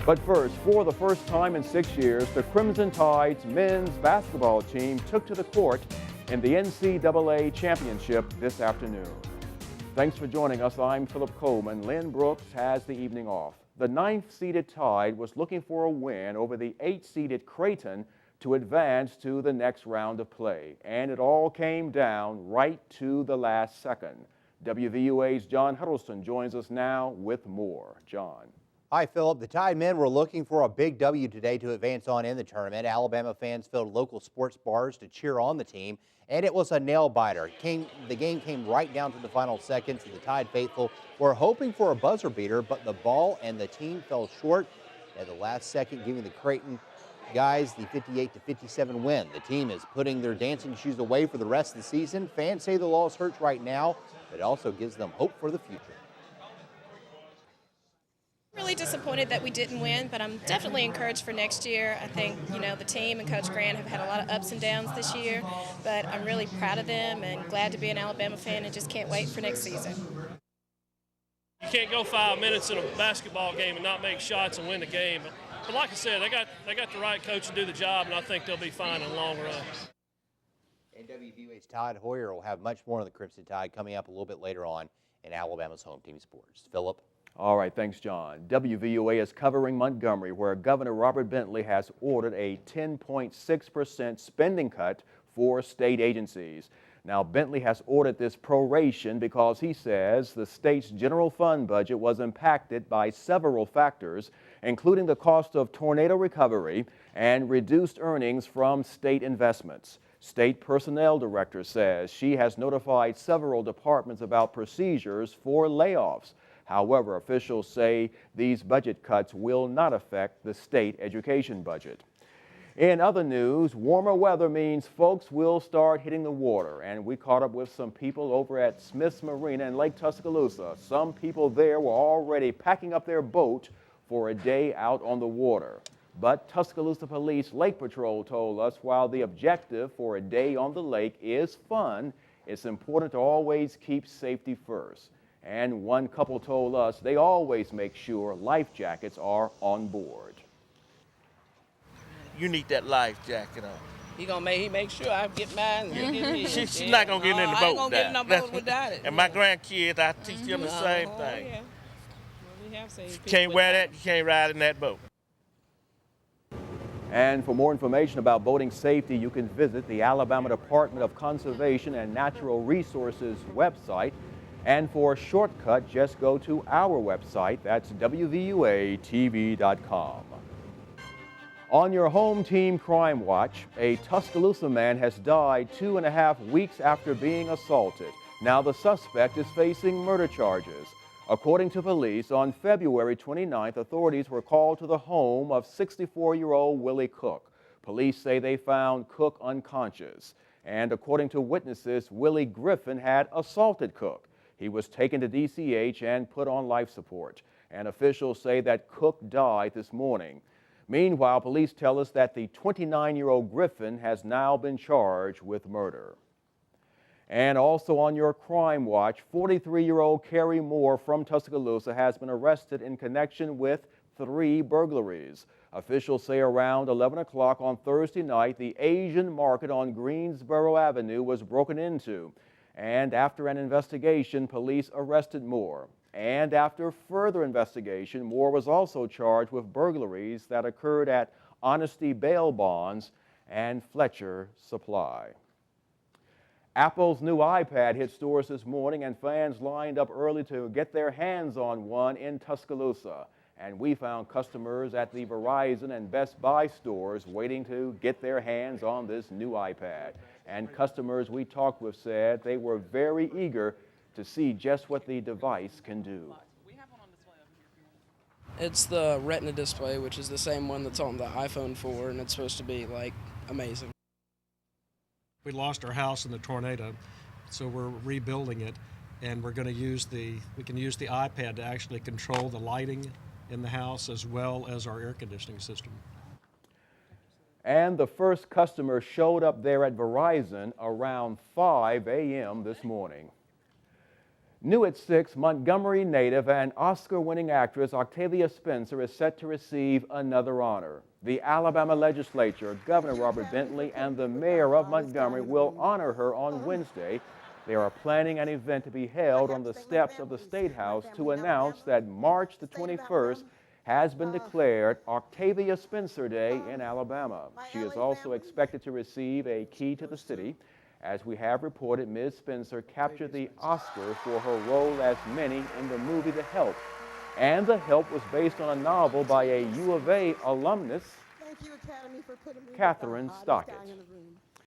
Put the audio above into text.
But first, for the first time in 6 years, the Crimson Tide's men's basketball team took to the court in the NCAA championship this afternoon. Thanks for joining us. I'm Philip Coleman. Lynn Brooks has the evening off. The 9th-seeded Tide was looking for a win over the 8th-seeded Creighton to advance to the next round of play. And it all came down right to the last second. WVUA's John Huddleston joins us now with more. John. Hi, Philip. The Tide men were looking for a big W today to advance on in the tournament. Alabama fans filled local sports bars to cheer on the team, and it was a nail-biter. The game came right down to the final seconds, and the Tide faithful were hoping for a buzzer beater, but the ball and the team fell short at the last second, giving the Creighton guys the 58-57 win. The team is putting their dancing shoes away for the rest of the season. Fans say the loss hurts right now, but it also gives them hope for the future. Really disappointed that we didn't win, but I'm definitely encouraged for next year. I think, the team and Coach Grant have had a lot of ups and downs this year, but I'm really proud of them and glad to be an Alabama fan and just can't wait for next season. You can't go 5 minutes in a basketball game and not make shots and win the game. But like I said, they got the right coach to do the job, and I think they'll be fine in the long run. And WVUA's Todd Hoyer will have much more on the Crimson Tide coming up a little bit later on in Alabama's Home Team Sports. Philip. All right, thanks, John. WVUA is covering Montgomery, where Governor Robert Bentley has ordered a 10.6% spending cut for state agencies. Now, Bentley has ordered this proration because he says the state's general fund budget was impacted by several factors, including the cost of tornado recovery and reduced earnings from state investments. State Personnel Director says she has notified several departments about procedures for layoffs. However, officials say these budget cuts will not affect the state education budget. In other news, warmer weather means folks will start hitting the water, and we caught up with some people over at Smith's Marina in Lake Tuscaloosa. Some people there were already packing up their boat for a day out on the water. But Tuscaloosa Police Lake Patrol told us while the objective for a day on the lake is fun, it's important to always keep safety first. And one couple told us they always make sure life jackets are on board. You need that life jacket on. He make sure I get mine. She's not gonna get in the boat. I ain't gonna get in no boat without it. And my grandkids, I teach them the same thing. Yeah. Well, we have seen people Can't wear without that, you can't ride in that boat. And for more information about boating safety, you can visit the Alabama Department of Conservation and Natural Resources website. And for a shortcut, just go to our website. That's WVUATV.com. On your home team crime watch, a Tuscaloosa man has died 2.5 weeks after being assaulted. Now the suspect is facing murder charges. According to police, on February 29th, authorities were called to the home of 64-year-old Willie Cook. Police say they found Cook unconscious. And according to witnesses, Willie Griffin had assaulted Cook. He was taken to DCH and put on life support. And officials say that Cook died this morning. Meanwhile, police tell us that the 29-year-old Griffin has now been charged with murder. And also on your crime watch, 43-year-old Carrie Moore from Tuscaloosa has been arrested in connection with 3 burglaries. Officials say around 11 o'clock on Thursday night, the Asian market on Greensboro Avenue was broken into. And after an investigation, police arrested Moore. And after further investigation, Moore was also charged with burglaries that occurred at Honesty Bail Bonds and Fletcher Supply. Apple's new iPad hit stores this morning, and fans lined up early to get their hands on one in Tuscaloosa. And we found customers at the Verizon and Best Buy stores waiting to get their hands on this new iPad. And customers we talked with said they were very eager to see just what the device can do. It's the Retina display, which is the same one that's on the iPhone 4, and it's supposed to be, amazing. We lost our house in the tornado, so we're rebuilding it, and we can use the iPad to actually control the lighting in the house as well as our air conditioning system. And the first customer showed up there at Verizon around 5 a.m. this morning. New at 6, Montgomery native and Oscar-winning actress Octavia Spencer is set to receive another honor. The Alabama legislature, Governor Robert Bentley, and the mayor of Montgomery will honor her on Wednesday. They are planning an event to be held on the steps of the State House to announce that March the 21st has been declared Octavia Spencer Day in Alabama. She is also expected to receive a key to the city. As we have reported, Ms. Spencer captured the Oscar for her role as Minnie in the movie The Help. And The Help was based on a novel by a U of A alumnus, Catherine Stockett.